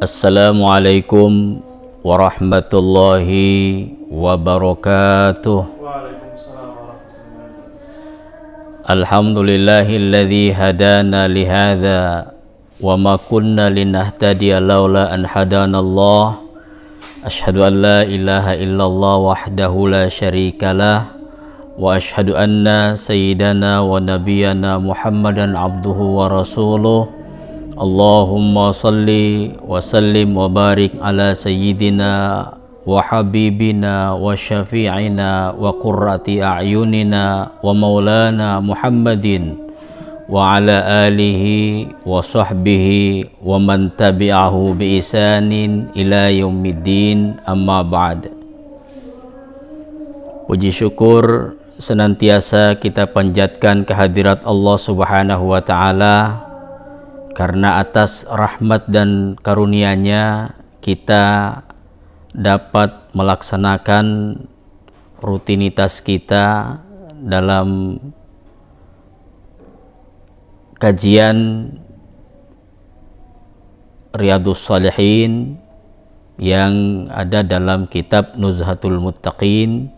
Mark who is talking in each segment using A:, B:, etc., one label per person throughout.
A: Assalamualaikum warahmatullahi wabarakatuh.
B: Waalaikumsalam warahmatullahi wabarakatuh.
A: Alhamdulillahilladzi hadana lihadza wa ma kunna linahtadiya laula an hadanallah. Asyhadu an la ilaha illallah wahdahu la syarikalah wa asyhadu anna sayyidana wa nabiyyana Muhammadan abduhu wa rasuluh. Allahumma salli wa sallim wa barik ala sayyidina wa habibina wa syafi'ina wa qurrati a'yunina wa maulana Muhammadin wa ala alihi wa sahbihi wa man tabi'ahu bi isanin ila yaumiddin, amma ba'd. Puji syukur senantiasa kita panjatkan kehadirat Allah Subhanahu wa ta'ala, karena atas rahmat dan karunia-Nya kita dapat melaksanakan rutinitas kita dalam kajian Riyadhus Shalihin yang ada dalam kitab Nuzhatul Muttaqin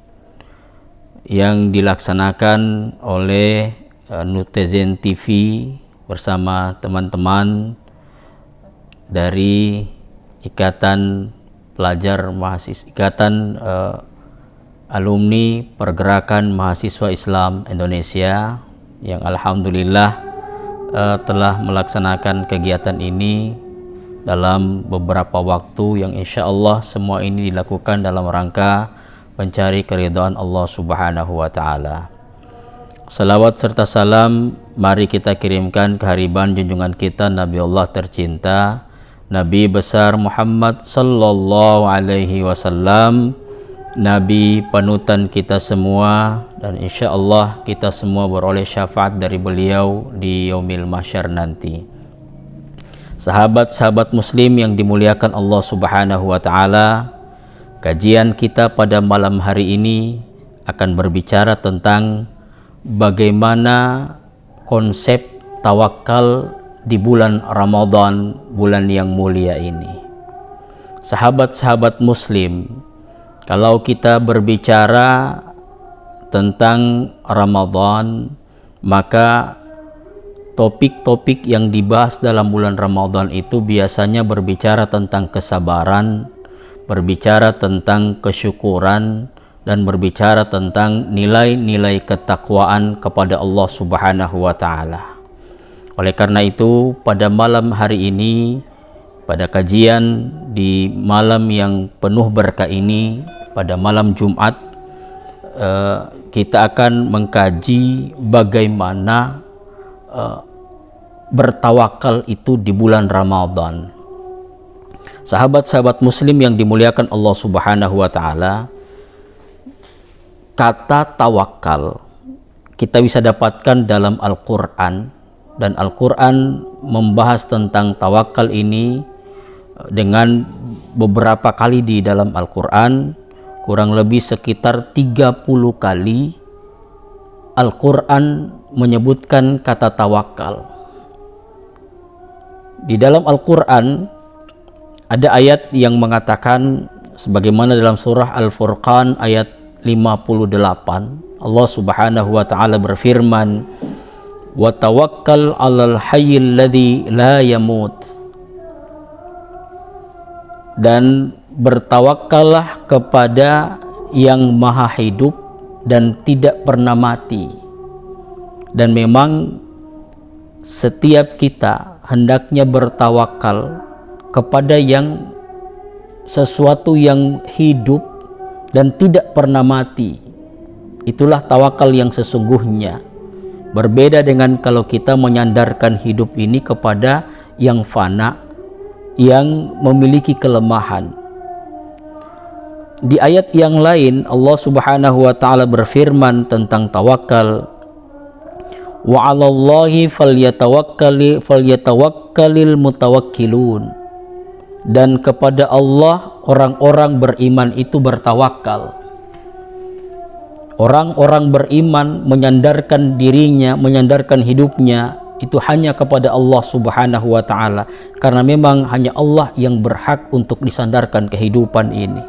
A: yang dilaksanakan oleh Nutizen TV bersama teman-teman dari Ikatan Pelajar Mahasiswa, Alumni Pergerakan Mahasiswa Islam Indonesia, yang alhamdulillah telah melaksanakan kegiatan ini dalam beberapa waktu yang insya Allah semua ini dilakukan dalam rangka mencari keridhaan Allah Subhanahu wa ta'ala. Salawat serta salam mari kita kirimkan kehariban junjungan kita Nabi Allah tercinta, Nabi besar Muhammad sallallahu alaihi wasallam, Nabi panutan kita semua, dan insya Allah kita semua beroleh syafaat dari beliau di yaumil mahsyar nanti. Sahabat-sahabat muslim yang dimuliakan Allah Subhanahu wa ta'ala, kajian kita pada malam hari ini akan berbicara tentang bagaimana konsep tawakal di bulan Ramadan, bulan yang mulia ini. Sahabat-sahabat muslim, kalau kita berbicara tentang Ramadan, maka topik-topik yang dibahas dalam bulan Ramadan itu biasanya berbicara tentang kesabaran, berbicara tentang kesyukuran, dan berbicara tentang nilai-nilai ketakwaan kepada Allah Subhanahu wa ta'ala. Oleh karena itu, pada malam hari ini, pada kajian di malam yang penuh berkah ini, pada malam Jumat, kita akan mengkaji bagaimana bertawakal itu di bulan Ramadan. Sahabat-sahabat muslim yang dimuliakan Allah Subhanahu wa ta'ala, kata tawakal kita bisa dapatkan dalam Al-Quran, dan Al-Quran membahas tentang tawakal ini dengan beberapa kali di dalam Al-Quran. Kurang lebih sekitar 30 kali Al-Quran menyebutkan kata tawakal. Di dalam Al-Quran ada ayat yang mengatakan, sebagaimana dalam surah Al-Furqan ayat 58, Allah Subhanahu wa ta'ala berfirman, wa tawakkal 'alal hayyil ladzi la yamut, dan bertawakallah kepada yang maha hidup dan tidak pernah mati. Dan memang setiap kita hendaknya bertawakal kepada yang sesuatu yang hidup dan tidak pernah mati. Itulah tawakal yang sesungguhnya. Berbeda dengan kalau kita menyandarkan hidup ini kepada yang fana, yang memiliki kelemahan. Di ayat yang lain Allah Subhanahu wa ta'ala berfirman tentang tawakal, wa 'alallahi falyatawakkalil mutawakkilun, dan kepada Allah orang-orang beriman itu bertawakal. Orang-orang beriman menyandarkan dirinya, menyandarkan hidupnya itu hanya kepada Allah Subhanahu wa Ta'ala, karena memang hanya Allah yang berhak untuk disandarkan kehidupan ini.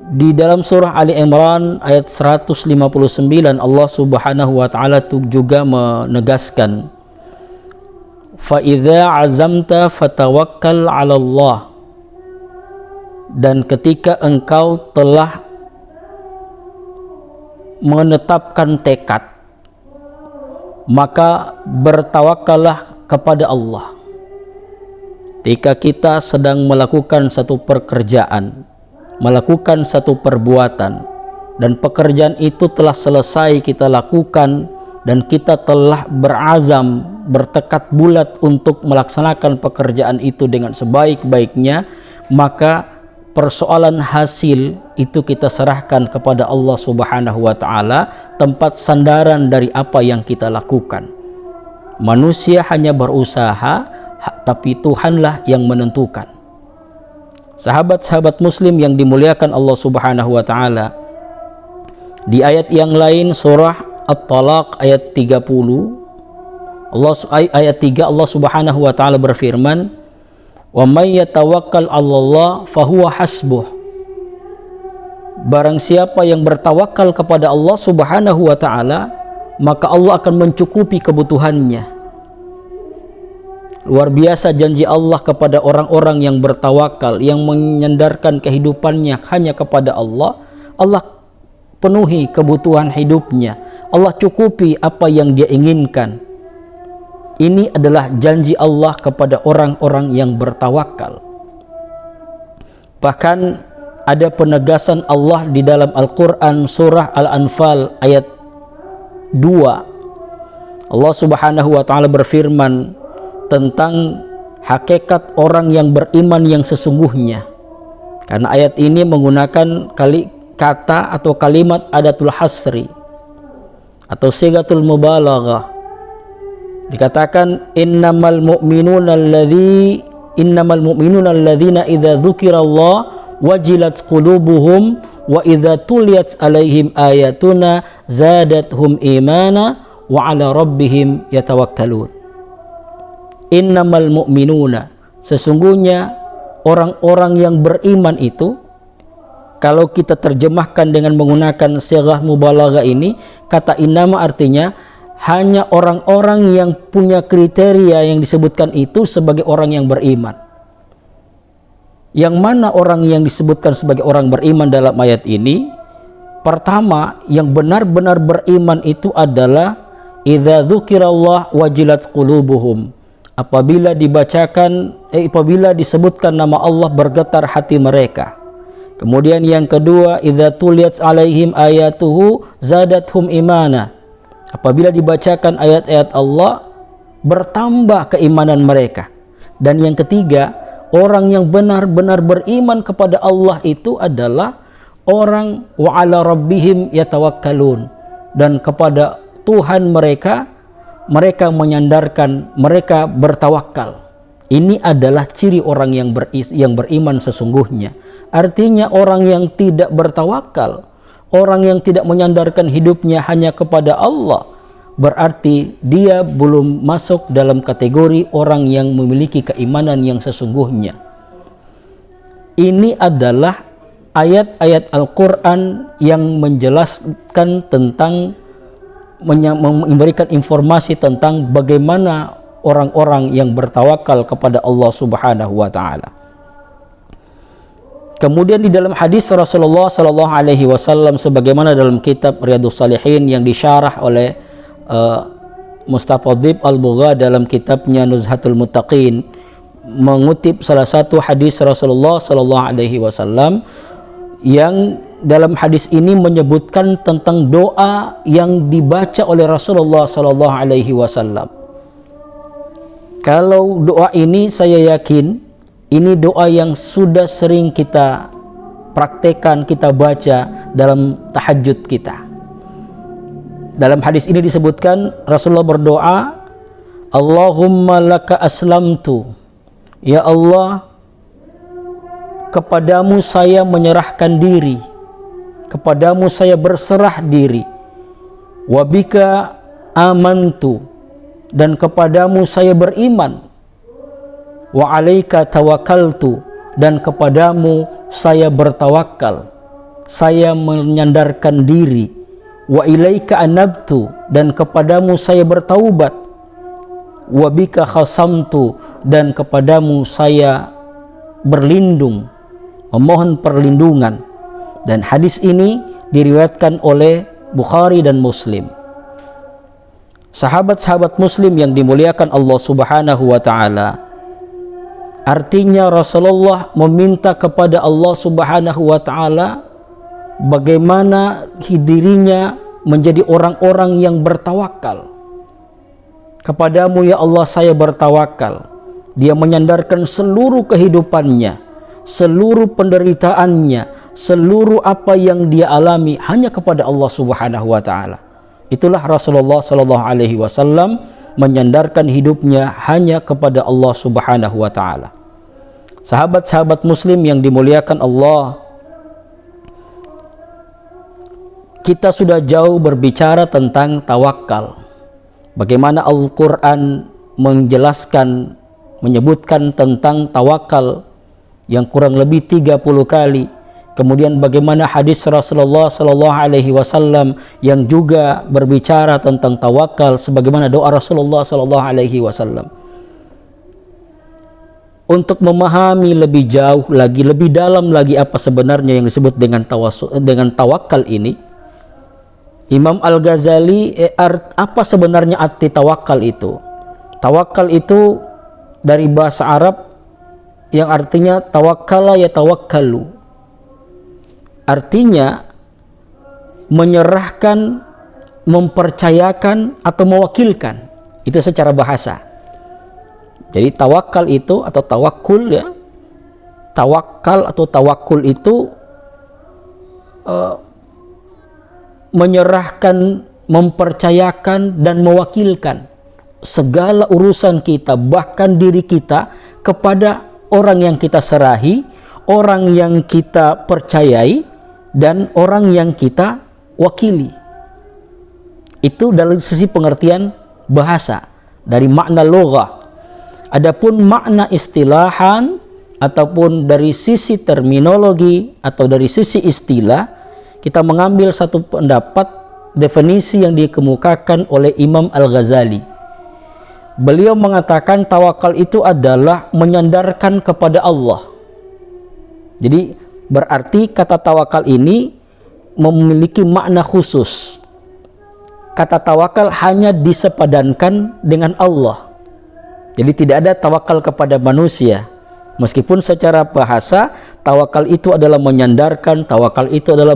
A: Di dalam surah Ali Imran ayat 159 Allah Subhanahu wa Ta'ala juga menegaskan, fa idza azamta fatawakkal 'ala Allah, dan ketika engkau telah menetapkan tekad, maka bertawakallah kepada Allah. Ketika kita sedang melakukan satu pekerjaan, melakukan satu perbuatan, dan pekerjaan itu telah selesai kita lakukan, dan kita telah berazam, bertekad bulat untuk melaksanakan pekerjaan itu dengan sebaik-baiknya, maka persoalan hasil itu kita serahkan kepada Allah Subhanahu wa Ta'ala, tempat sandaran dari apa yang kita lakukan. Manusia hanya berusaha, tapi Tuhanlah yang menentukan. Sahabat-sahabat Muslim yang dimuliakan Allah Subhanahu wa Ta'ala, di ayat yang lain surah At-Talaq ayat 30, ayat 3 Allah Subhanahu wa Ta'ala berfirman, wa may yatawakkal 'alallah fahuwa hasbuh. Barang siapa yang bertawakal kepada Allah Subhanahu wa Ta'ala, maka Allah akan mencukupi kebutuhannya. Luar biasa janji Allah kepada orang-orang yang bertawakal, yang menyandarkan kehidupannya hanya kepada Allah. Allah penuhi kebutuhan hidupnya, Allah cukupi apa yang dia inginkan. Ini adalah janji Allah kepada orang-orang yang bertawakal. Bahkan ada penegasan Allah di dalam Al-Quran surah Al-Anfal ayat 2. Allah Subhanahu wa Ta'ala berfirman tentang hakikat orang yang beriman yang sesungguhnya. Karena ayat ini menggunakan kata atau kalimat adatul hasri atau sigatul mubalaghah. Dikatakan innamal mu'minuna alladzina idza dzukirallah wajilat qulubuhum wa idza tuliyat alaihim ayatuna zadathum imana wa ala rabbihim yatawakkalun. Innamal mu'minuna, sesungguhnya orang-orang yang beriman itu, kalau kita terjemahkan dengan menggunakan sighah mubalaghah ini, kata innama artinya hanya orang-orang yang punya kriteria yang disebutkan itu sebagai orang yang beriman. Yang mana orang yang disebutkan sebagai orang beriman dalam ayat ini? Pertama, yang benar-benar beriman itu adalah idza dzukirallah wajilat qulubuhum. Apabila disebutkan nama Allah, bergetar hati mereka. Kemudian yang kedua, idza tuliyat alaihim ayatuhu zadathum imana. Apabila dibacakan ayat-ayat Allah, bertambah keimanan mereka. Dan yang ketiga, orang yang benar-benar beriman kepada Allah itu adalah orang wa ala rabbihim yatawakkalun, dan kepada Tuhan mereka menyandarkan, mereka bertawakal. Ini adalah ciri orang yang beriman sesungguhnya. Artinya orang yang tidak bertawakal, orang yang tidak menyandarkan hidupnya hanya kepada Allah, berarti dia belum masuk dalam kategori orang yang memiliki keimanan yang sesungguhnya. Ini adalah ayat-ayat Al-Quran yang menjelaskan tentang, memberikan informasi tentang bagaimana orang-orang yang bertawakal kepada Allah Subhanahu wa Ta'ala. Kemudian di dalam hadis Rasulullah sallallahu alaihi wasallam sebagaimana dalam kitab Riyadhus Shalihin yang disyarah oleh Mustafadhib Al-Bugha dalam kitabnya Nuzhatul Muttaqin, mengutip salah satu hadis Rasulullah sallallahu alaihi wasallam yang dalam hadis ini menyebutkan tentang doa yang dibaca oleh Rasulullah sallallahu alaihi wasallam. Kalau doa ini saya yakin ini doa yang sudah sering kita praktekkan, kita baca dalam tahajud kita. Dalam hadis ini disebutkan Rasulullah berdoa, Allahumma laka aslamtu, ya Allah, kepadamu saya menyerahkan diri, kepadamu saya berserah diri, wabika amantu, dan kepadamu saya beriman. Wa 'alaika tawakkaltu, dan kepadamu saya bertawakal, saya menyandarkan diri. Wa ilaika anabtu, dan kepadamu saya bertaubat. Wa bika khasamtu, dan kepadamu saya berlindung, memohon perlindungan. Dan hadis ini diriwayatkan oleh Bukhari dan Muslim. Sahabat-sahabat Muslim yang dimuliakan Allah Subhanahu wa taala, artinya Rasulullah meminta kepada Allah Subhanahu wa taala bagaimana dirinya menjadi orang-orang yang bertawakal. Kepadamu ya Allah saya bertawakal. Dia menyandarkan seluruh kehidupannya, seluruh penderitaannya, seluruh apa yang dia alami hanya kepada Allah Subhanahu wa taala. Itulah Rasulullah sallallahu alaihi wasallam menyandarkan hidupnya hanya kepada Allah Subhanahu wa taala. Sahabat-sahabat Muslim yang dimuliakan Allah, kita sudah jauh berbicara tentang tawakal. Bagaimana Al-Quran menjelaskan, menyebutkan tentang tawakal yang kurang lebih 30 kali. Kemudian bagaimana hadis Rasulullah sallallahu alaihi wasallam yang juga berbicara tentang tawakal sebagaimana doa Rasulullah sallallahu alaihi wasallam. Untuk memahami lebih jauh lagi, lebih dalam lagi apa sebenarnya yang disebut dengan tawakal ini, Imam Al-Ghazali apa sebenarnya arti tawakal itu? Tawakal itu dari bahasa Arab yang artinya tawakkala ya tawakkalu. Artinya menyerahkan, mempercayakan atau mewakilkan. Itu secara bahasa. Jadi tawakal itu atau tawakul ya. Tawakal atau tawakul itu menyerahkan, mempercayakan dan mewakilkan segala urusan kita, bahkan diri kita, kepada orang yang kita serahi, orang yang kita percayai, dan orang yang kita wakili. Itu dari sisi pengertian bahasa, dari makna loghah. Adapun makna istilahan ataupun dari sisi terminologi atau dari sisi istilah, kita mengambil satu pendapat definisi yang dikemukakan oleh Imam Al-Ghazali. Beliau mengatakan tawakal itu adalah menyandarkan kepada Allah. Jadi berarti kata tawakal ini memiliki makna khusus. Kata tawakal hanya disepadankan dengan Allah. Jadi tidak ada tawakal kepada manusia. Meskipun secara bahasa tawakal itu adalah menyandarkan, tawakal itu adalah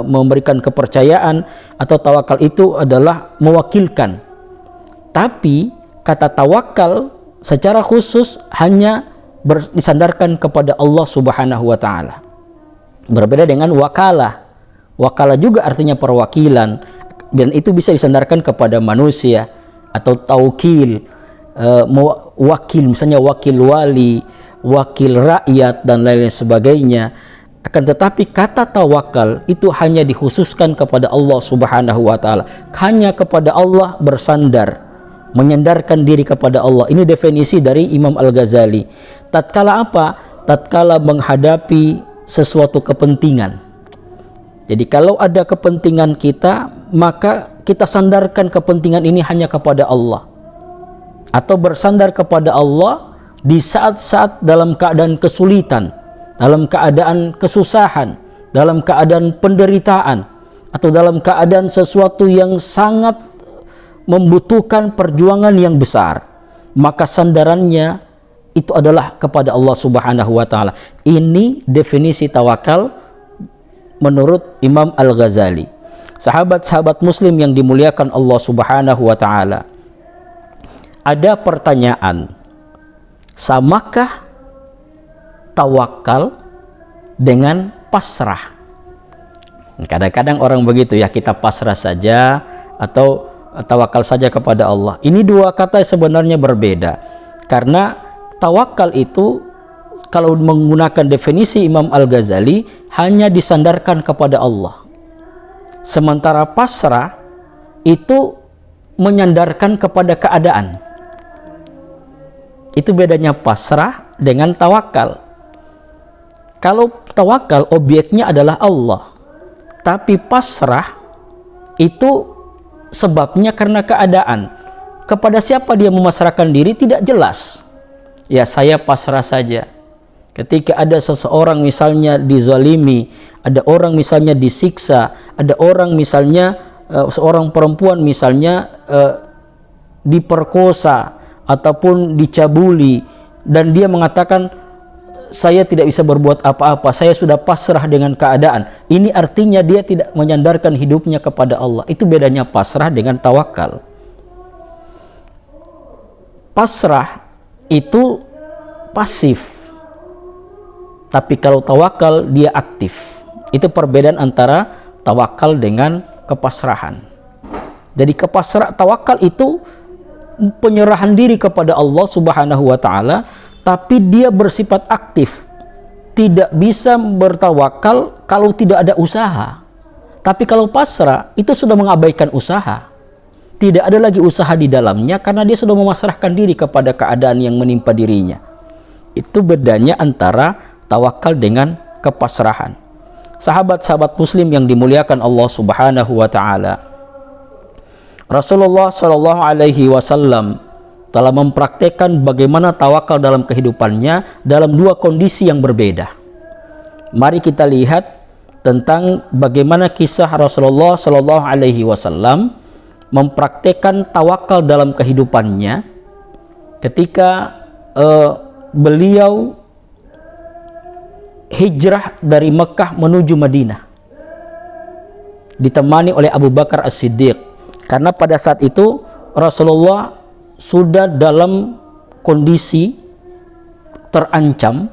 A: memberikan kepercayaan, atau tawakal itu adalah mewakilkan. Tapi kata tawakal secara khusus hanya disandarkan kepada Allah Subhanahu wa taala. Berbeda dengan wakalah. Wakalah juga artinya perwakilan, dan itu bisa disandarkan kepada manusia, atau taukil, wakil, misalnya wakil wali, wakil rakyat dan lain-lain sebagainya. Akan tetapi kata tawakal itu hanya dikhususkan kepada Allah Subhanahu wa taala, hanya kepada Allah bersandar, menyandarkan diri kepada Allah. Ini definisi dari Imam Al-Ghazali. Tatkala apa? Tatkala menghadapi sesuatu kepentingan. Jadi kalau ada kepentingan kita, maka kita sandarkan kepentingan ini hanya kepada Allah, atau bersandar kepada Allah di saat-saat dalam keadaan kesulitan, dalam keadaan kesusahan, dalam keadaan penderitaan, atau dalam keadaan sesuatu yang sangat membutuhkan perjuangan yang besar, maka sandarannya itu adalah kepada Allah Subhanahu wa taala. Ini definisi tawakal menurut Imam Al-Ghazali. Sahabat-sahabat Muslim yang dimuliakan Allah Subhanahu wa taala, ada pertanyaan, samakah tawakal dengan pasrah? Kadang-kadang orang begitu ya, kita pasrah saja atau tawakal saja kepada Allah. Ini dua kata sebenarnya berbeda, karena tawakal itu kalau menggunakan definisi Imam Al-Ghazali hanya disandarkan kepada Allah. Sementara pasrah itu menyandarkan kepada keadaan. Itu bedanya pasrah dengan tawakal. Kalau tawakal objeknya adalah Allah, tapi pasrah itu sebabnya karena keadaan. Kepada siapa dia memasrahkan diri tidak jelas. Ya, saya pasrah saja. Ketika ada seseorang misalnya dizalimi, ada orang misalnya disiksa, ada orang misalnya seorang perempuan misalnya diperkosa ataupun dicabuli, dan dia mengatakan saya tidak bisa berbuat apa-apa, saya sudah pasrah dengan keadaan. Ini artinya dia tidak menyandarkan hidupnya kepada Allah. Itu bedanya pasrah dengan tawakal. Pasrah itu pasif, tapi kalau tawakal dia aktif. Itu perbedaan antara tawakal dengan kepasrahan. Jadi tawakal itu penyerahan diri kepada Allah Subhanahu wa taala, tapi dia bersifat aktif. Tidak bisa bertawakal kalau tidak ada usaha. Tapi kalau pasrah itu sudah mengabaikan usaha. Tidak ada lagi usaha di dalamnya karena dia sudah memasrahkan diri kepada keadaan yang menimpa dirinya. Itu bedanya antara tawakal dengan kepasrahan. Sahabat-sahabat muslim yang dimuliakan Allah Subhanahu wa taala, Rasulullah Shallallahu Alaihi Wasallam telah mempraktekkan bagaimana tawakal dalam kehidupannya dalam dua kondisi yang berbeda. Mari kita lihat tentang bagaimana kisah Rasulullah Shallallahu Alaihi Wasallam mempraktekkan tawakal dalam kehidupannya ketika beliau hijrah dari Mekah menuju Madinah, ditemani oleh Abu Bakar As-Siddiq. Karena pada saat itu Rasulullah sudah dalam kondisi terancam,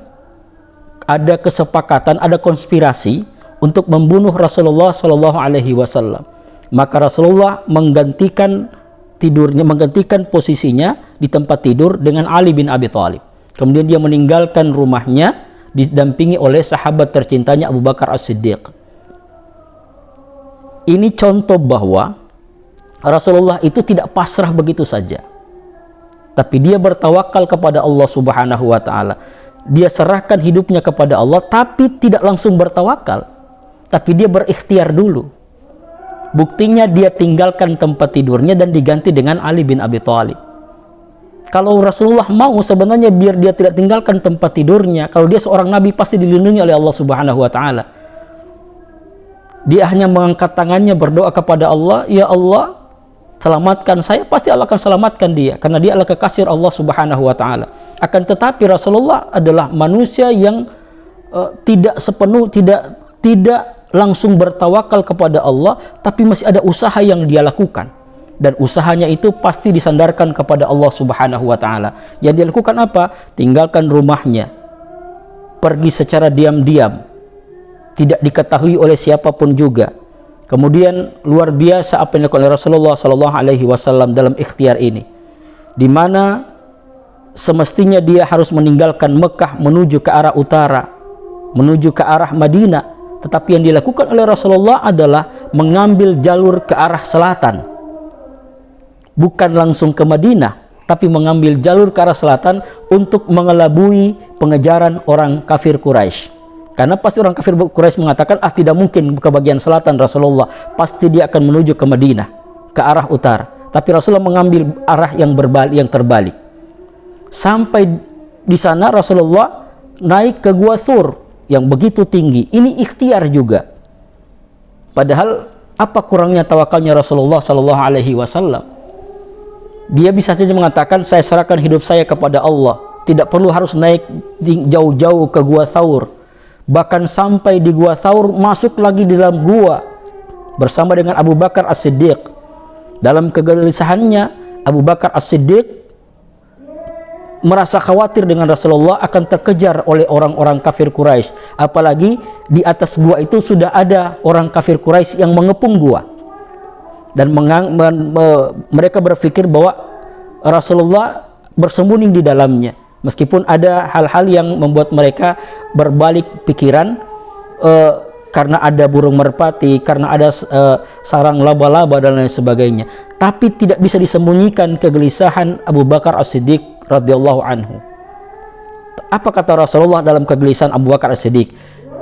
A: ada kesepakatan, ada konspirasi untuk membunuh Rasulullah Shallallahu Alaihi Wasallam. Maka Rasulullah menggantikan tidurnya, menggantikan posisinya di tempat tidur dengan Ali bin Abi Thalib. Kemudian dia meninggalkan rumahnya didampingi oleh sahabat tercintanya Abu Bakar As-Siddiq. Ini contoh bahwa Rasulullah itu tidak pasrah begitu saja, tapi dia bertawakal kepada Allah Subhanahu wa taala. Dia serahkan hidupnya kepada Allah, tapi tidak langsung bertawakal, tapi dia berikhtiar dulu. Buktinya dia tinggalkan tempat tidurnya dan diganti dengan Ali bin Abi Thalib. Kalau Rasulullah mau sebenarnya biar dia tidak tinggalkan tempat tidurnya, kalau dia seorang nabi pasti dilindungi oleh Allah Subhanahu wa taala. Dia hanya mengangkat tangannya berdoa kepada Allah, ya Allah, selamatkan saya, pasti Allah akan selamatkan dia karena dia adalah kekasih Allah Subhanahu wa taala. Akan tetapi Rasulullah adalah manusia yang tidak langsung bertawakal kepada Allah, tapi masih ada usaha yang dia lakukan, dan usahanya itu pasti disandarkan kepada Allah Subhanahu wa taala. Yang dia lakukan apa? Tinggalkan rumahnya, pergi secara diam-diam, tidak diketahui oleh siapapun juga. Kemudian luar biasa apa yang dilakukan oleh Rasulullah Shallallahu Alaihi Wasallam dalam ikhtiar ini, di mana semestinya dia harus meninggalkan Mekah menuju ke arah utara, menuju ke arah Madinah, tetapi yang dilakukan oleh Rasulullah adalah mengambil jalur ke arah selatan, bukan langsung ke Madinah, tapi mengambil jalur ke arah selatan untuk mengelabui pengejaran orang kafir Quraisy. Karena pasti orang kafir Quraisy mengatakan, tidak mungkin ke bagian selatan Rasulullah, pasti dia akan menuju ke Madinah, ke arah utara. Tapi Rasulullah mengambil arah yang terbalik. Sampai di sana Rasulullah naik ke Gua Thur yang begitu tinggi. Ini ikhtiar juga. Padahal apa kurangnya tawakalnya Rasulullah Sallallahu Alaihi Wasallam? Dia bisa saja mengatakan, saya serahkan hidup saya kepada Allah, tidak perlu harus naik jauh-jauh ke Gua Thur. Bahkan sampai di Gua Thur, masuk lagi di dalam gua bersama dengan Abu Bakar As-Siddiq. Dalam kegelisahannya, Abu Bakar As-Siddiq merasa khawatir dengan Rasulullah akan terkejar oleh orang-orang kafir Quraisy. Apalagi di atas gua itu sudah ada orang kafir Quraisy yang mengepung gua, dan mereka berpikir bahwa Rasulullah bersembunyi di dalamnya. Meskipun ada hal-hal yang membuat mereka berbalik pikiran,
C: karena ada burung merpati, karena ada sarang laba-laba dan lain sebagainya. Tapi tidak bisa disembunyikan kegelisahan Abu Bakar As-Siddiq radhiyallahu anhu. Apa kata Rasulullah dalam kegelisahan Abu Bakar As-Siddiq?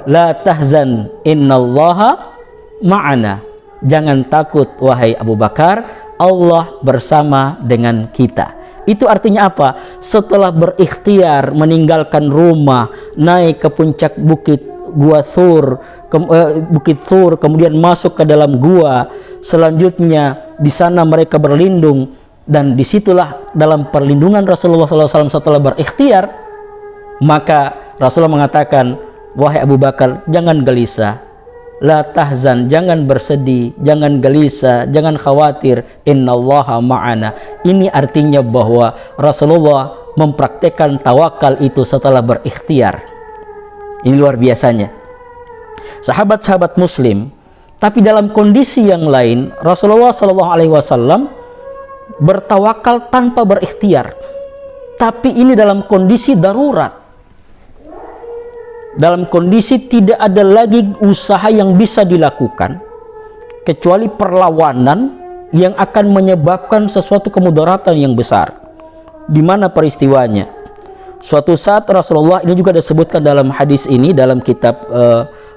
C: La tahzan innallaha ma'ana. Jangan takut wahai Abu Bakar, Allah bersama dengan kita. Itu artinya apa? Setelah berikhtiar meninggalkan rumah, naik ke puncak bukit Bukit Thur, kemudian masuk ke dalam gua, selanjutnya di sana mereka berlindung, dan disitulah dalam perlindungan Rasulullah SAW setelah berikhtiar, maka Rasulullah mengatakan, wahai Abu Bakar, jangan gelisah, la tahzan, jangan bersedih, jangan gelisah, jangan khawatir, innallaha ma'ana. Ini artinya bahwa Rasulullah mempraktekkan tawakal itu setelah berikhtiar. Ini luar biasanya sahabat-sahabat Muslim. Tapi dalam kondisi yang lain, Rasulullah SAW bertawakal tanpa berikhtiar. Tapi ini dalam kondisi darurat, dalam kondisi tidak ada lagi usaha yang bisa dilakukan kecuali perlawanan yang akan menyebabkan sesuatu kemudaratan yang besar. Di mana peristiwanya? Suatu saat Rasulullah, ini juga disebutkan dalam hadis ini dalam kitab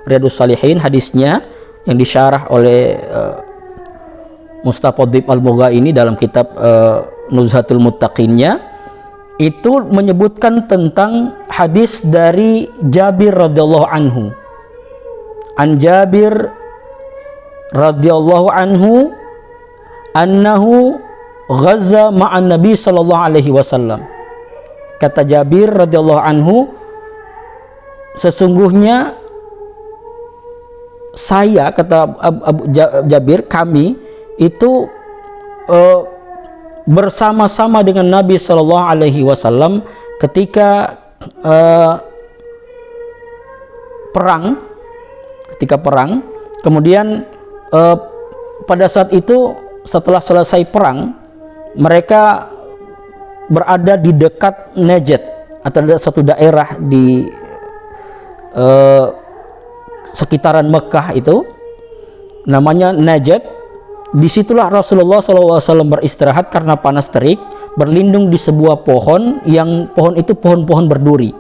C: Riyadhus Shalihin, hadisnya yang disyarah oleh Mustafadhib Al-Mughaini dalam kitab Nuzhatul Muttaqinnya, itu menyebutkan tentang hadis dari Jabir radhiyallahu anhu. An Jabir radhiyallahu anhu annahu ghaza ma'an Nabi sallallahu alaihi wasallam. Kata Jabir radhiyallahu anhu, sesungguhnya saya, kata Jabir, kami itu bersama-sama dengan Nabi Shallallahu Alaihi Wasallam ketika perang, kemudian pada saat itu setelah selesai perang, mereka berada di dekat Najd, atau ada satu daerah di sekitaran Mekah itu namanya Najd. Disitulah Rasulullah SAW beristirahat karena panas terik, berlindung di sebuah pohon, yang pohon itu pohon-pohon berduri.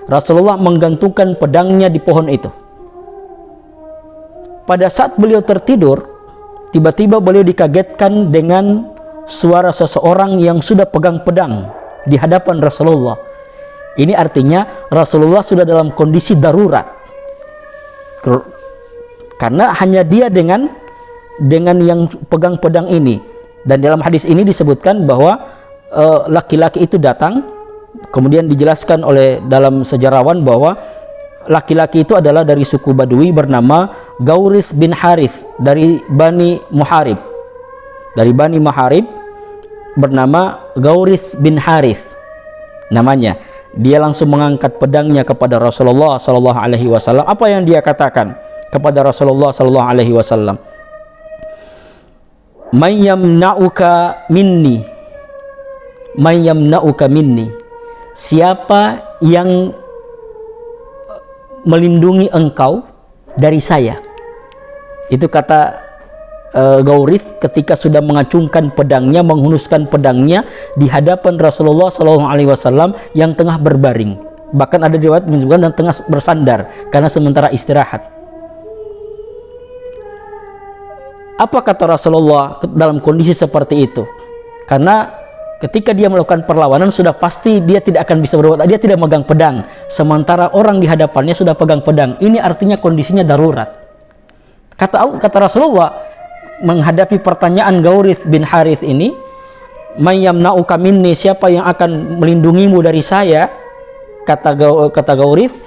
C: Rasulullah menggantungkan pedangnya di pohon itu. Pada saat beliau tertidur, tiba-tiba beliau dikagetkan dengan suara seseorang yang sudah pegang pedang di hadapan Rasulullah. Ini artinya Rasulullah sudah dalam kondisi darurat, karena hanya dia dengan yang pegang pedang ini. Dan dalam hadis ini disebutkan bahwa laki-laki itu datang, kemudian dijelaskan oleh dalam sejarawan bahwa laki-laki itu adalah dari suku Badui bernama Gaurith bin Harith dari Bani Muharib. Dari Bani Muharib bernama Gaurith bin Harith namanya. Dia langsung mengangkat pedangnya kepada Rasulullah sallallahu alaihi wasallam. Apa yang dia katakan kepada Rasulullah sallallahu alaihi wasallam? "May yamna'uka minni, may yamna'uka minni." Siapa yang melindungi engkau dari saya? Itu kata Gaurith ketika sudah mengacungkan pedangnya, menghunuskan pedangnya di hadapan Rasulullah SAW yang tengah berbaring. Bahkan ada riwayat menunjukkan dan tengah bersandar karena sementara istirahat. Apa kata Rasulullah dalam kondisi seperti itu? Karena ketika dia melakukan perlawanan sudah pasti dia tidak akan bisa berbuat, dia tidak megang pedang, sementara orang di hadapannya sudah pegang pedang. Ini artinya kondisinya darurat. Kata Rasulullah menghadapi pertanyaan Gaurith bin Harith ini, "May yamna'uka minni," siapa yang akan melindungimu dari saya? Kata Gaurith,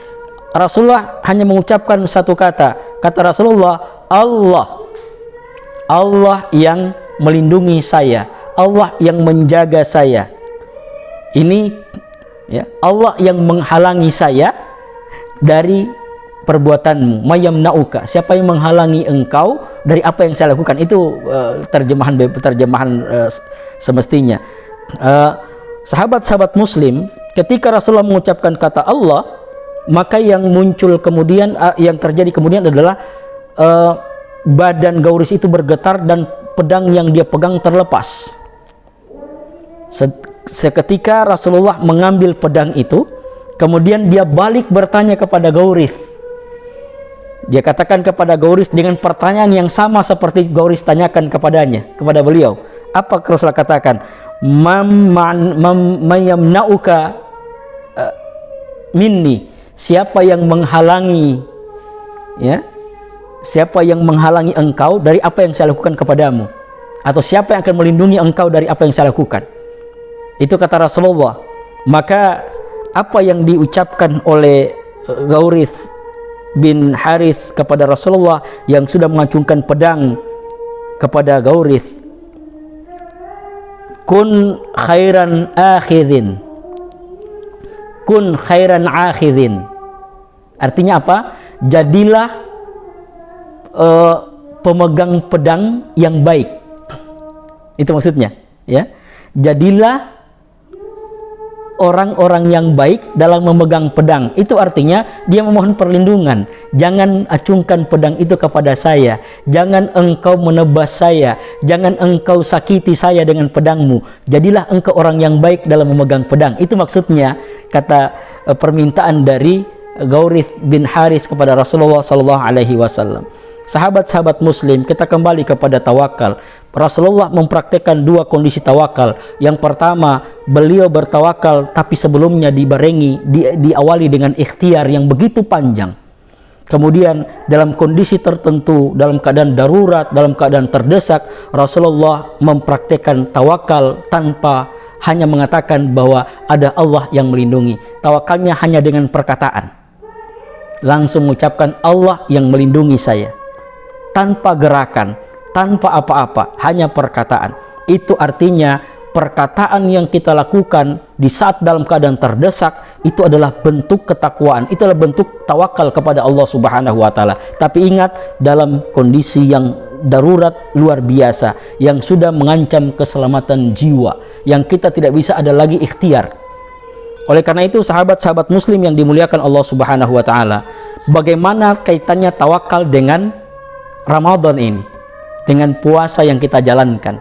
C: Rasulullah hanya mengucapkan satu kata. Kata Rasulullah, Allah yang melindungi saya, Allah yang menjaga saya. Ini ya, Allah yang menghalangi saya dari perbuatanmu. Mayamna'uka, siapa yang menghalangi engkau dari apa yang saya lakukan? Itu terjemahan semestinya. Sahabat-sahabat Muslim, ketika Rasulullah mengucapkan kata Allah, maka yang muncul kemudian, yang terjadi kemudian adalah badan Gauris itu bergetar dan pedang yang dia pegang terlepas. Seketika Rasulullah mengambil pedang itu, kemudian dia balik bertanya kepada Gauris. Dia katakan kepada Gauris dengan pertanyaan yang sama seperti Gauris tanyakan kepada beliau. Apa Rasulullah katakan? Mayamna'uka minni. Siapa yang menghalangi, ya? Siapa yang menghalangi engkau dari apa yang saya lakukan kepadamu? Atau siapa yang akan melindungi engkau dari apa yang saya lakukan? Itu kata Rasulullah. Maka apa yang diucapkan oleh Gauris bin Harith kepada Rasulullah yang sudah mengacungkan pedang kepada Gauris, kun khairan akhidhin, kun khairan akhidhin, artinya apa? Jadilah pemegang pedang yang baik. Itu maksudnya, ya. Jadilah orang-orang yang baik dalam memegang pedang. Itu artinya dia memohon perlindungan. Jangan acungkan pedang itu kepada saya. Jangan engkau menebas saya. Jangan engkau sakiti saya dengan pedangmu. Jadilah engkau orang yang baik dalam memegang pedang. Itu maksudnya, kata permintaan dari Gauris bin Haris kepada Rasulullah SAW. Sahabat-sahabat muslim, kita kembali kepada tawakal. Rasulullah mempraktekkan dua kondisi tawakal. Yang pertama, beliau bertawakal tapi sebelumnya diawali dengan ikhtiar yang begitu panjang. Kemudian dalam kondisi tertentu, dalam keadaan darurat, dalam keadaan terdesak, Rasulullah mempraktekkan tawakal tanpa hanya mengatakan bahwa ada Allah yang melindungi. Tawakalnya hanya dengan perkataan. Langsung mengucapkan Allah yang melindungi saya. Tanpa gerakan, tanpa apa-apa, hanya perkataan. Itu artinya perkataan yang kita lakukan di saat dalam keadaan terdesak itu adalah bentuk ketakwaan, itu adalah bentuk tawakal kepada Allah Subhanahu wa taala. Tapi ingat, dalam kondisi yang darurat luar biasa, yang sudah mengancam keselamatan jiwa, yang kita tidak bisa ada lagi ikhtiar. Oleh karena itu, sahabat-sahabat muslim yang dimuliakan Allah Subhanahu wa taala, bagaimana kaitannya tawakal dengan Ramadan ini, dengan puasa yang kita jalankan?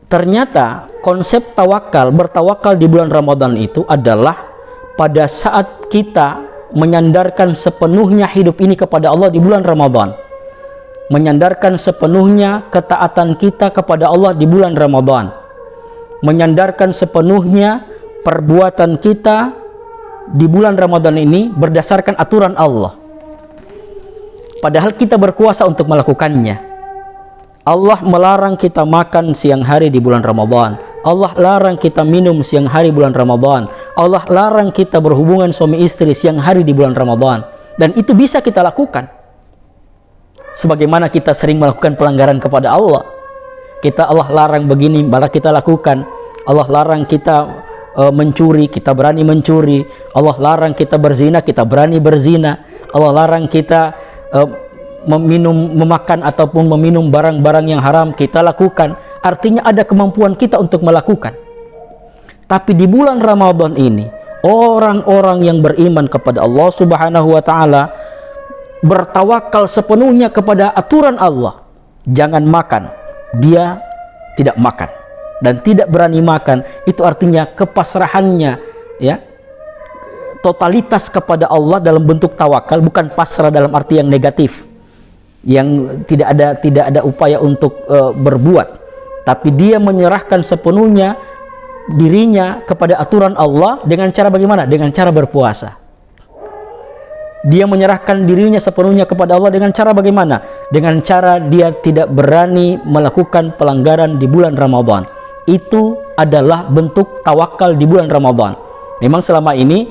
C: Ternyata konsep tawakal, bertawakal di bulan Ramadan itu adalah pada saat kita menyandarkan sepenuhnya hidup ini kepada Allah di bulan Ramadan, menyandarkan sepenuhnya ketaatan kita kepada Allah di bulan Ramadan, menyandarkan sepenuhnya perbuatan kita di bulan Ramadan ini berdasarkan aturan Allah. Padahal kita berkuasa untuk melakukannya. Allah melarang kita makan siang hari di bulan Ramadan. Allah larang kita minum siang hari bulan Ramadan. Allah larang kita berhubungan suami istri siang hari di bulan Ramadan. Dan itu bisa kita lakukan. Sebagaimana kita sering melakukan pelanggaran kepada Allah. Allah larang begini, malah kita lakukan. Allah larang kita mencuri, kita berani mencuri. Allah larang kita berzina, kita berani berzina. Allah larang kita memakan ataupun meminum barang-barang yang haram, kita lakukan. Artinya ada kemampuan kita untuk melakukan. Tapi di bulan Ramadan ini, orang-orang yang beriman kepada Allah Subhanahu wa taala bertawakal sepenuhnya kepada aturan Allah. Jangan makan, dia tidak makan dan tidak berani makan. Itu artinya kepasrahannya, ya, totalitas kepada Allah dalam bentuk tawakal, bukan pasrah dalam arti yang negatif, yang tidak ada upaya untuk berbuat, tapi dia menyerahkan sepenuhnya dirinya kepada aturan Allah dengan cara bagaimana? Dengan cara berpuasa. Dia menyerahkan dirinya sepenuhnya kepada Allah dengan cara bagaimana? Dengan cara dia tidak berani melakukan pelanggaran di bulan Ramadan. Itu adalah bentuk tawakal di bulan Ramadan. Memang selama ini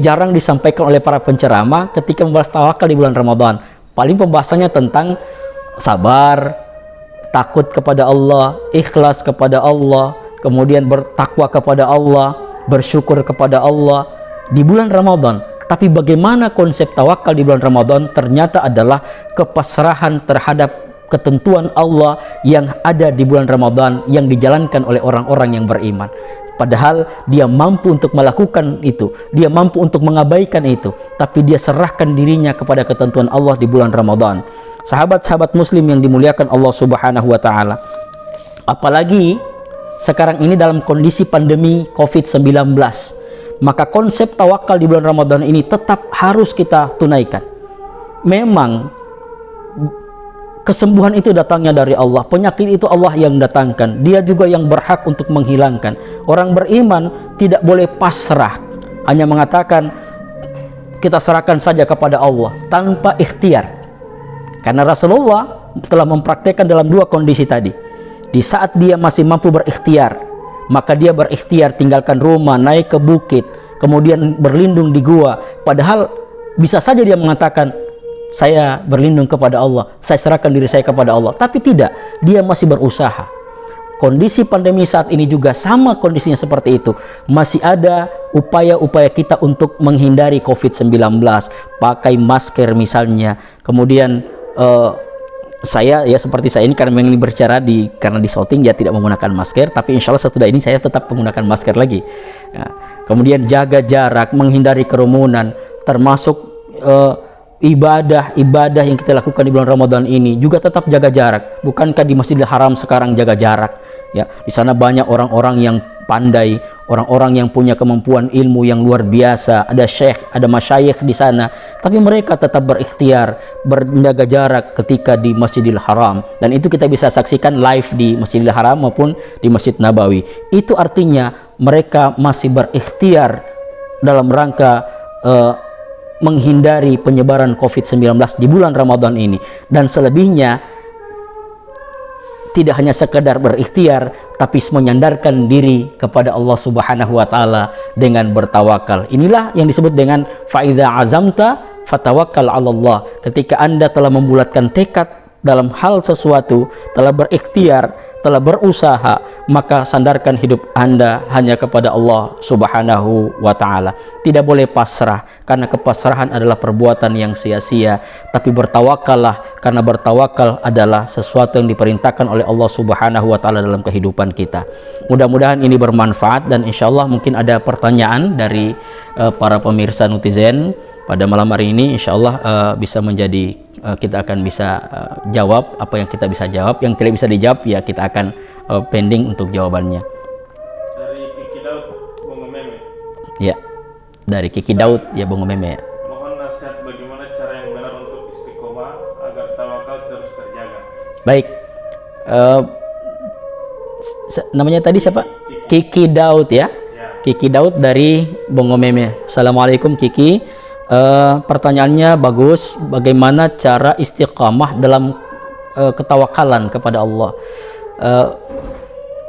C: jarang disampaikan oleh para penceramah ketika membahas tawakal di bulan Ramadan. Paling pembahasannya tentang sabar, takut kepada Allah, ikhlas kepada Allah, kemudian bertakwa kepada Allah, bersyukur kepada Allah di bulan Ramadan. Tapi bagaimana konsep tawakal di bulan Ramadan? Ternyata adalah kepasrahan terhadap ketentuan Allah yang ada di bulan Ramadan yang dijalankan oleh orang-orang yang beriman. Padahal dia mampu untuk melakukan itu, dia mampu untuk mengabaikan itu, tapi dia serahkan dirinya kepada ketentuan Allah di bulan Ramadan. Sahabat-sahabat muslim yang dimuliakan Allah Subhanahu wa taala. Apalagi sekarang ini dalam kondisi pandemi COVID-19, maka konsep tawakal di bulan Ramadan ini tetap harus kita tunaikan. Memang kesembuhan itu datangnya dari Allah, penyakit itu Allah yang datangkan, dia juga yang berhak untuk menghilangkan. Orang beriman tidak boleh pasrah, hanya mengatakan kita serahkan saja kepada Allah tanpa ikhtiar. Karena Rasulullah telah mempraktekkan dalam dua kondisi tadi. Di saat dia masih mampu berikhtiar, maka dia berikhtiar tinggalkan rumah, naik ke bukit, kemudian berlindung di gua. Padahal bisa saja dia mengatakan, saya berlindung kepada Allah, saya serahkan diri saya kepada Allah. Tapi tidak, dia masih berusaha. Kondisi pandemi saat ini juga sama kondisinya seperti itu. Masih ada upaya-upaya kita untuk menghindari COVID-19, pakai masker misalnya. Kemudian saya ya seperti saya ini karena ini berbicara karena di shooting ya tidak menggunakan masker, tapi insya Allah setelah ini saya tetap menggunakan masker lagi. Ya. Kemudian jaga jarak, menghindari kerumunan, termasuk ibadah yang kita lakukan di bulan Ramadan ini juga tetap jaga jarak. Bukankah di Masjidil Haram sekarang jaga jarak? Ya, di sana banyak orang-orang yang pandai, orang-orang yang punya kemampuan ilmu yang luar biasa. Ada syekh, ada masyayikh di sana, tapi mereka tetap berikhtiar, menjaga jarak ketika di Masjidil Haram. Dan itu kita bisa saksikan live di Masjidil Haram maupun di Masjid Nabawi. Itu artinya mereka masih berikhtiar dalam rangka menghindari penyebaran COVID-19 di bulan Ramadan ini. Dan selebihnya tidak hanya sekedar berikhtiar, tapi menyandarkan diri kepada Allah Subhanahu wa taala dengan bertawakal. Inilah yang disebut dengan faidza azamta fatawakkal 'ala Allah. Ketika Anda telah membulatkan tekad dalam hal sesuatu, telah berikhtiar, telah berusaha, maka sandarkan hidup Anda hanya kepada Allah Subhanahu wa taala. Tidak boleh pasrah, karena kepasrahan adalah perbuatan yang sia-sia, tapi bertawakallah, karena bertawakal adalah sesuatu yang diperintahkan oleh Allah Subhanahu wa taala dalam kehidupan kita. Mudah-mudahan ini bermanfaat, dan insya Allah mungkin ada pertanyaan dari para pemirsa netizen pada malam hari ini. Insya Allah bisa menjadi kita akan bisa jawab apa yang kita bisa jawab. Yang tidak bisa dijawab ya kita akan pending untuk jawabannya.
B: Dari Kiki Daud Bongo Meme.
C: Ya, dari Kiki Daud ya Bongo Meme.
B: Mohon nasihat bagaimana cara yang benar untuk istiqomah agar tawakal terus terjaga.
C: Baik, namanya tadi siapa? Kiki Daud ya? Kiki Daud dari Bongo Meme. Assalamualaikum Kiki. Pertanyaannya bagus, bagaimana cara istiqamah dalam ketawakalan kepada Allah.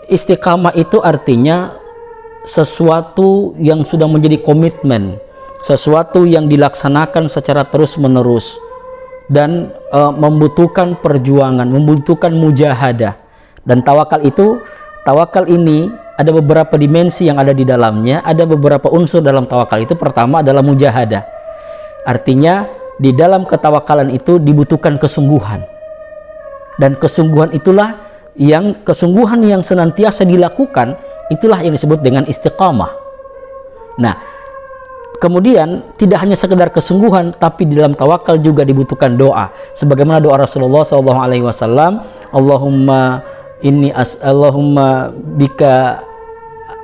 C: Istiqamah itu artinya sesuatu yang sudah menjadi komitmen, sesuatu yang dilaksanakan secara terus menerus, dan membutuhkan perjuangan, membutuhkan mujahadah. Dan tawakal ini ada beberapa dimensi yang ada di dalamnya, ada beberapa unsur dalam tawakal itu. Pertama adalah mujahadah. Artinya di dalam ketawakalan itu dibutuhkan kesungguhan, dan kesungguhan yang senantiasa dilakukan, itulah yang disebut dengan istiqamah. Nah, kemudian tidak hanya sekedar kesungguhan, tapi di dalam tawakal juga dibutuhkan doa, sebagaimana doa Rasulullah SAW, Allahumma bika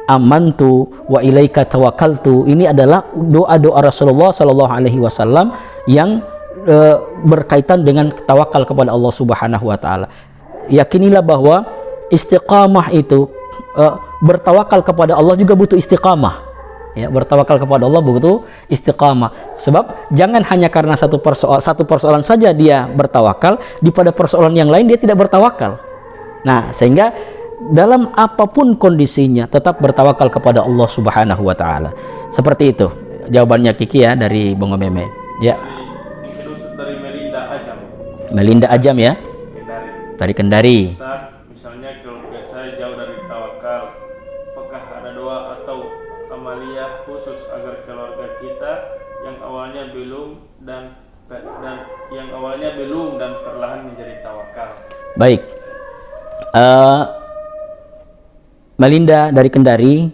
C: amantu wa ilaika tawakkaltu. Ini adalah doa-doa Rasulullah SAW yang berkaitan dengan tawakal kepada Allah Subhanahu wa taala. Yakinilah bahwa istiqamah itu bertawakal kepada Allah juga butuh istiqamah. Ya, bertawakal kepada Allah butuh istiqamah. Sebab jangan hanya karena satu persoalan saja dia bertawakal, pada persoalan yang lain dia tidak bertawakal. Nah, sehingga dalam apapun kondisinya tetap bertawakal kepada Allah Subhanahu wa taala. Seperti itu jawabannya Kiki ya dari Bongo Meme. Ya.
B: Dari Melinda Ajam.
C: Melinda Ajam ya. Dari Kendari.
B: Ustaz, misalnya keluarga saya jauh dari tawakal, apakah ada doa atau amalia khusus agar keluarga kita yang awalnya belum dan dan yang awalnya belum dan perlahan menjadi tawakal.
C: Baik. Melinda dari Kendari,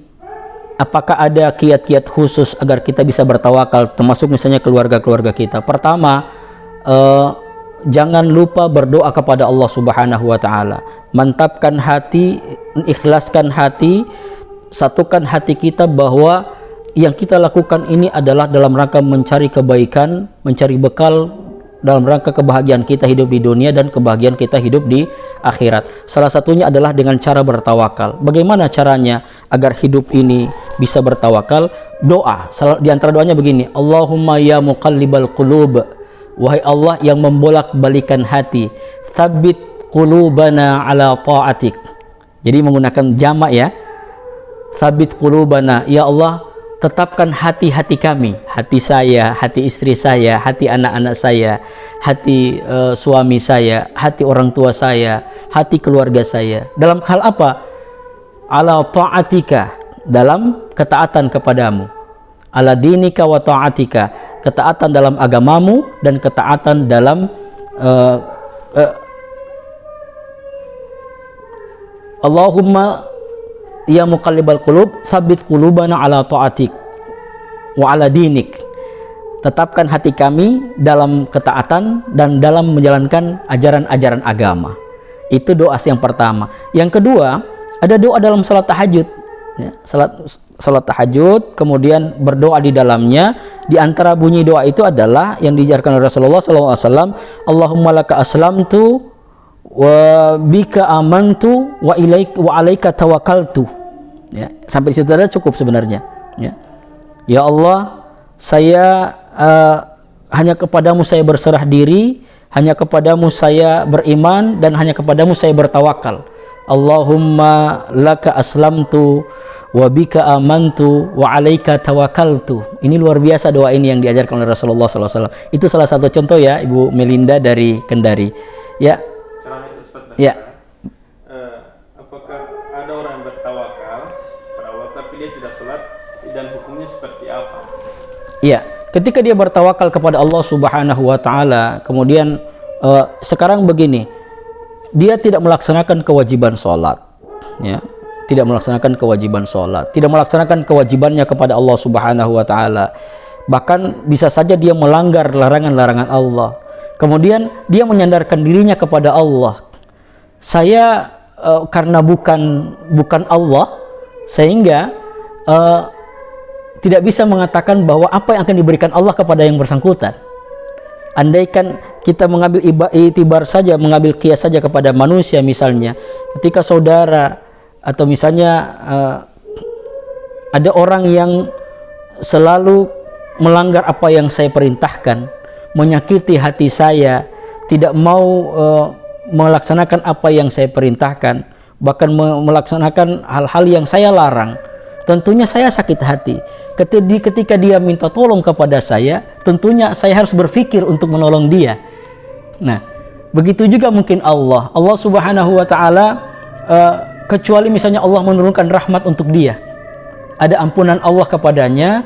C: apakah ada kiat-kiat khusus agar kita bisa bertawakal, termasuk misalnya keluarga-keluarga kita? Pertama, jangan lupa berdoa kepada Allah Subhanahu wa taala. Mantapkan hati, ikhlaskan hati, satukan hati kita bahwa yang kita lakukan ini adalah dalam rangka mencari kebaikan, mencari bekal dalam rangka kebahagiaan kita hidup di dunia dan kebahagiaan kita hidup di akhirat. Salah satunya adalah dengan cara bertawakal. Bagaimana caranya agar hidup ini bisa bertawakal? Doa. Di antara doanya begini, Allahumma ya muqallibal qulub, wahai Allah yang membolak-balikan hati, tsabbit qulubana ala ta'atik. Jadi menggunakan jamak ya, tsabbit qulubana, ya Allah tetapkan hati-hati kami, hati saya, hati istri saya, hati anak-anak saya, hati suami saya, hati orang tua saya, hati keluarga saya. Dalam hal apa? Ala ta'atika, dalam ketaatan kepadamu. Ala dinika wa ta'atika, ketaatan dalam agamamu dan ketaatan dalam Allahumma ya muqallibal qulub, tsabbit qulubana ala ta'atik wa ala dinik. Tetapkan hati kami dalam ketaatan dan dalam menjalankan ajaran-ajaran agama. Itu doa yang pertama. Yang kedua, ada doa dalam salat tahajud. Ya, salat tahajud, kemudian berdoa di dalamnya. Di antara bunyi doa itu adalah yang diajarkan oleh Rasulullah SAW, Allahumma laka aslamtu wa bika amantu wa alaika tawakkaltu. Ya, sampai situ saja cukup sebenarnya. Ya Allah, saya hanya kepadamu saya berserah diri, hanya kepadamu saya beriman, dan hanya kepadamu saya bertawakal. Allahumma laka aslamtu wa bika amantu wa alaika tawakkaltu. Ini luar biasa doa ini yang diajarkan oleh Rasulullah SAW. Itu salah satu contoh ya, Ibu Melinda dari Kendari. Ya. Ya.
B: Apakah ada orang yang bertawakal pada Allah tapi dia tidak sholat, dan hukumnya seperti apa?
C: Ya, ketika dia bertawakal kepada Allah Subhanahu wa taala, kemudian sekarang begini, dia tidak melaksanakan kewajiban sholat, ya, tidak melaksanakan kewajiban sholat, tidak melaksanakan kewajibannya kepada Allah Subhanahu wa taala. Bahkan bisa saja dia melanggar larangan-larangan Allah. Kemudian dia menyandarkan dirinya kepada Allah. Saya karena bukan Allah, sehingga tidak bisa mengatakan bahwa apa yang akan diberikan Allah kepada yang bersangkutan. Andaikan kita mengambil itibar saja, mengambil kias saja kepada manusia, misalnya ketika saudara atau misalnya ada orang yang selalu melanggar apa yang saya perintahkan, menyakiti hati saya, tidak mau melaksanakan apa yang saya perintahkan, bahkan melaksanakan hal-hal yang saya larang, tentunya saya sakit hati. Ketika dia minta tolong kepada saya, tentunya saya harus berpikir untuk menolong dia. Nah, begitu juga mungkin Allah Subhanahu wa taala, kecuali misalnya Allah menurunkan rahmat untuk dia, ada ampunan Allah kepadanya,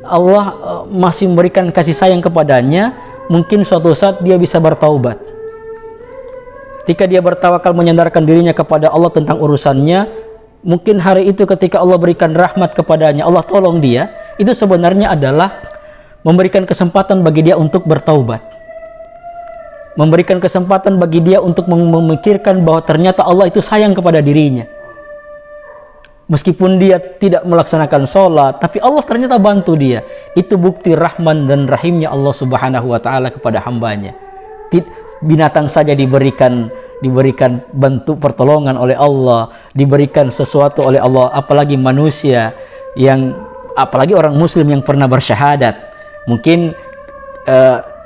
C: Allah masih memberikan kasih sayang kepadanya, mungkin suatu saat dia bisa bertaubat. Ketika dia bertawakal menyandarkan dirinya kepada Allah tentang urusannya, mungkin hari itu ketika Allah berikan rahmat kepadanya, Allah tolong dia, itu sebenarnya adalah memberikan kesempatan bagi dia untuk bertaubat, memberikan kesempatan bagi dia untuk memikirkan bahwa ternyata Allah itu sayang kepada dirinya. Meskipun dia tidak melaksanakan sholat, tapi Allah ternyata bantu dia. Itu bukti rahman dan rahimnya Allah Subhanahu wa ta'ala kepada hambanya. Binatang saja diberikan bentuk pertolongan oleh Allah, diberikan sesuatu oleh Allah, apalagi manusia, apalagi orang muslim yang pernah bersyahadat. Mungkin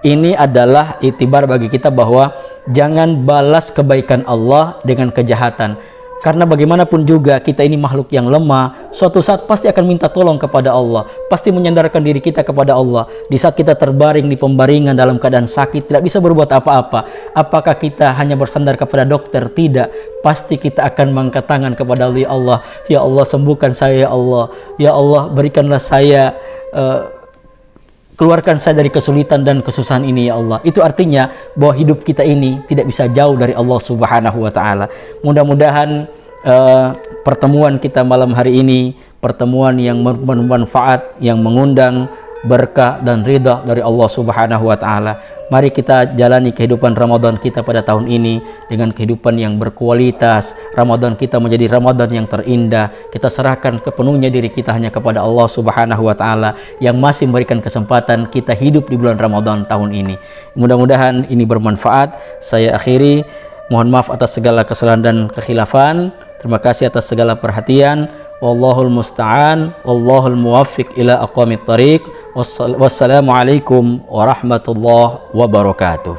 C: ini adalah itibar bagi kita bahwa jangan balas kebaikan Allah dengan kejahatan. Karena bagaimanapun juga kita ini makhluk yang lemah, suatu saat pasti akan minta tolong kepada Allah, pasti menyandarkan diri kita kepada Allah. Di saat kita terbaring di pembaringan dalam keadaan sakit, tidak bisa berbuat apa-apa, apakah kita hanya bersandar kepada dokter? Tidak, pasti kita akan mengangkat tangan kepada Allah. Ya Allah, sembuhkan saya ya Allah, ya Allah berikanlah saya keluarkan saya dari kesulitan dan kesusahan ini ya Allah. Itu artinya bahwa hidup kita ini tidak bisa jauh dari Allah Subhanahu wa taala. Mudah-mudahan pertemuan kita malam hari ini pertemuan yang bermanfaat, yang mengundang berkah dan ridha dari Allah Subhanahu wa taala. Mari kita jalani kehidupan Ramadan kita pada tahun ini dengan kehidupan yang berkualitas. Ramadan kita menjadi Ramadan yang terindah. Kita serahkan sepenuhnya diri kita hanya kepada Allah Subhanahu wa taala yang masih memberikan kesempatan kita hidup di bulan Ramadan tahun ini. Mudah-mudahan ini bermanfaat. Saya akhiri, mohon maaf atas segala kesalahan dan kekhilafan. Terima kasih atas segala perhatian. Wallahul musta'an, wallahul muwaffiq ila aqwamit thariq. Wassalamualaikum warahmatullahi wabarakatuh.